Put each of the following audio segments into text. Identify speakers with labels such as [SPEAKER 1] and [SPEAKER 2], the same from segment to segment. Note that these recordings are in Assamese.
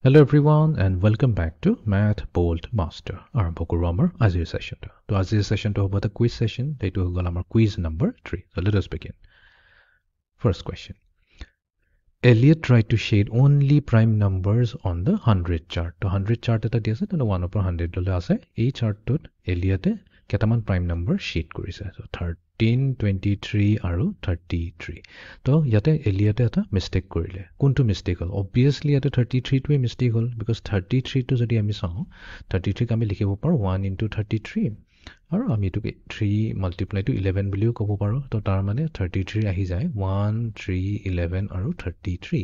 [SPEAKER 1] Hello everyone and welcome back to Math Bold Master. আৰম্ভ কৰোঁ আমাৰ আজিৰ সেশনটো। তো আজিৰ সেশনটো হ'ব এটা কুইজ সেশন। এইটো হৈ গ'ল আমাৰ quiz number 3. So let us begin. First question. Elliot tried to shade only prime numbers on the 100 chart. তো 100 chart এটা দি আছে, তো 1 পৰা 100 লৈ আছে। এই চাৰ্টটোত এলিয়টে কেইটামান প্ৰাইম নম্বৰ শেড কৰিছে। So 13, 23 আৰু 33. তো ইয়াতে এলিয়টে এটা মিষ্টেক কৰিলে। কোনটো মিষ্টেক হ'ল? অবভিয়াছলি ইয়াতে 33টোৱে মিষ্টেক হ'ল, বিকজ 33টো যদি আমি চাওঁ, 33ক আমি লিখিব পাৰোঁ 1 into 33, আৰু আমি এইটোক 3 multiply to 11 বুলিও ক'ব পাৰোঁ। তো তাৰ মানে 33 আহি যায় 1, 3, 11 আৰু 33,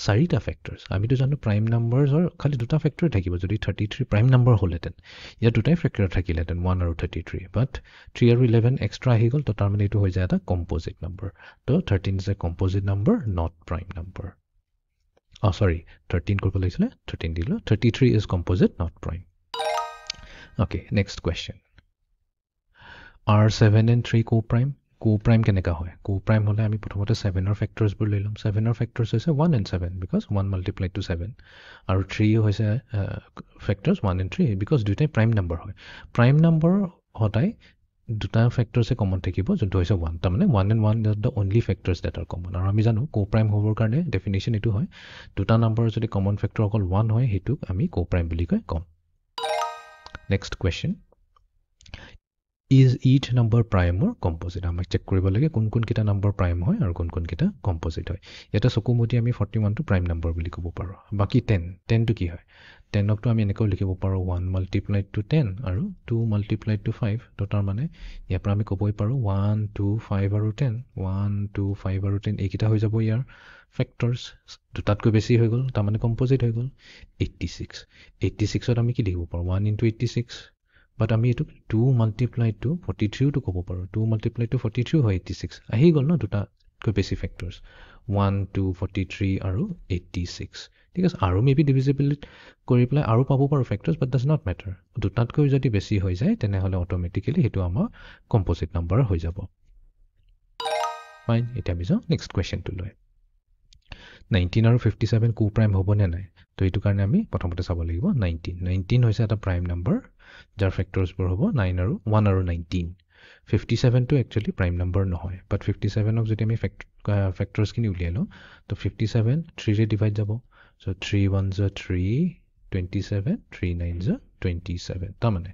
[SPEAKER 1] চাৰিটা ফেক্টৰ্ছ। আমিতো জানো প্ৰাইম নাম্বাৰ্ছৰ খালি দুটা ফেক্টৰ থাকিব। যদি 33 প্ৰাইম নাম্বাৰ হ'লহেঁতেন, ইয়াত দুটাই ফেক্টৰ থাকিলেহেঁতেন 1 আৰু 33, বাট 3 আৰু 11 এক্সট্ৰা আহি গ'ল। তো তাৰ মানে এইটো হৈ যায় এটা কম্পজিট নাম্বাৰ। তো 13 is a composite number, not prime number. সৰি, 13 কৰিব লাগিছিলে, 13 দিলোঁ। 33 is composite, not prime. Okay, next question. Are 7 and 3 co-prime? Co-prime কেনেকা হয়? Co-prime হ'লে আমি প্ৰথমতে 7ৰ ফেক্টৰ্ছবোৰ লৈ ল'ম। 7ৰ ফেক্টৰ্ছ হৈছে 1 and 7, because 1 multiplied to 7, আৰু 3 হৈছে ফেক্টৰ্ছ 1 and 3, because দুটাই প্ৰাইম নাম্বাৰ হয়। প্ৰাইম নাম্বাৰ সদায় দুটা ফেক্টৰ্ছে কমন থাকিব, যোনটো হৈছে 1। তাৰমানে 1 and 1 is the only factors that R common. আৰু আমি জানো co-prime হ'বৰ কাৰণে ডেফিনেশ্যন এইটো হয়, দুটা নাম্বাৰৰ যদি কমন ফেক্টৰ অকল 1 হয়, সেইটোক আমি co-prime বুলি ক'ম। Next question. Is each number prime or composite? আমাক চেক কৰিব লাগে কোন কেইটা নাম্বাৰ প্ৰাইম হয় আৰু কোন কেইটা কম্পজিট হয়। ইয়াতে চকুমুটি আমি 41টো প্ৰাইম নাম্বাৰ বুলি ক'ব পাৰোঁ। বাকী 10টো কি হয়? 10কটো আমি এনেকৈও লিখিব পাৰোঁ 1 multiplied to 10 আৰু 2 multiplied to 5। তো তাৰ মানে ইয়াৰ পৰা আমি ক'বই পাৰোঁ 1, 2, 5 আৰু 10। 1, 2, 5 আৰু 10 এইকেইটা হৈ যাব ইয়াৰ ফেক্টৰ্ছ। দুটাতকৈ বেছি হৈ গ'ল, তাৰমানে কম্পজিট হৈ গ'ল। 86, 86ত আমি কি লিখিব পাৰোঁ? 1 into 86, বাট আমি এইটো 2 multiplied to 43টো ক'ব পাৰোঁ। 2 multiplied to 43 হয় 86। আহি গ'ল ন দুটাতকৈ বেছি ফেক্টৰ্ছ, 1, 2, 43 আৰু 86। ঠিক আছে, আৰু মেবি ডিভিজিবল কৰি পেলাই আৰু পাব পাৰোঁ factors, but does not matter. দুটাতকৈ যদি বেছি হৈ যায়, তেনেহ'লে অট'মেটিকেলি সেইটো আমাৰ কম্পজিট নাম্বাৰ হৈ যাব। ফাইন, এতিয়া আমি যাওঁ নেক্সট কুৱেশ্যনটো লৈ। 19 আৰু 57 কো প্ৰাইম হ'বনে নাই? তো এইটো কাৰণে আমি প্ৰথমতে চাব লাগিব 19 হৈছে এটা প্ৰাইম নাম্বাৰ, যাৰ ফেক্টৰ্ছবোৰ হ'ব 1 আৰু 19। 57টো একচুৱেলি প্ৰাইম নাম্বাৰ নহয়, বাট 57ক যদি আমি ফেক্টৰ্ছখিনি উলিয়াই লওঁ, তো 57 3ৰে ডিভাইড যাব। চ' 3 1s are 3, 27, 3 9s are 27। তাৰমানে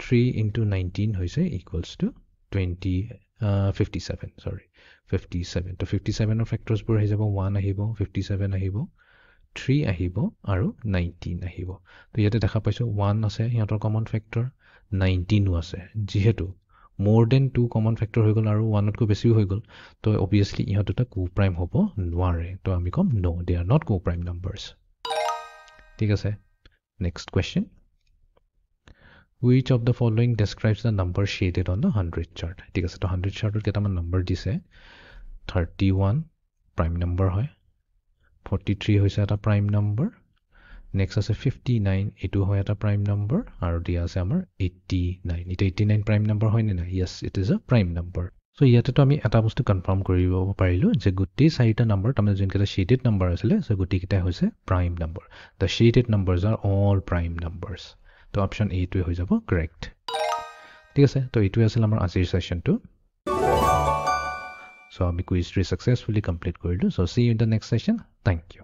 [SPEAKER 1] 3 into 19 হৈছে ইকুৱেলছ টু 57, চৰি 57। তো 57ৰ ফেক্টৰ্ছবোৰ আহি যাব, 1 আহিব, 57 আহিব, 3 আহিব আৰু 19 আহিব। তো ইয়াতে দেখা পাইছোঁ 1 আছে সিহঁতৰ কমন ফেক্টৰ, 19ও আছে। যিহেতু মোৰ দেন 2 কমন ফেক্টৰ হৈ গ'ল আৰু 1তকৈ বেছিও হৈ গ'ল, তো অবভিয়াছলি ইহঁত দুটা কো প্ৰাইম হ'ব নোৱাৰে। তো আমি ক'ম নো, they are not co prime numbers. ঠিক আছে, next question. Which of the following describes the number shaded on the 100 chart? ঠিক আছে, তো 100 চাৰ্টত কেইটামান নম্বৰ দিছে। 31 প্ৰাইম নম্বৰ হয়, 43 হৈছে এটা প্ৰাইম নম্বৰ, নেক্সট আছে 59, এইটো হয় এটা প্ৰাইম নম্বৰ, আৰু দিয়া আছে আমাৰ 89। এতিয়া 89 প্ৰাইম নম্বৰ হয়নে নাই? Yes, it is a prime number. So' ইয়াতেতো আমি এটা বস্তু কনফাৰ্ম কৰিব পাৰিলোঁ যে গোটেই চাৰিটা নম্বৰ, তাৰমানে যোনকেইটা শ্বেডেড নম্বৰ আছিলে, চ' গোটেইকেইটাই হৈছে prime number. The shaded numbers are all prime numbers. তো অপশ্যন এইটোৱে হৈ যাব কাৰেক্ট। ঠিক আছে, তো এইটোৱে আছিল আমাৰ আজিৰ ছেশ্যনটো। চ' আমি কুইজ 3 ছাকচেছফুলি কমপ্লিট কৰিলোঁ। So' see you in the next session. Thank U.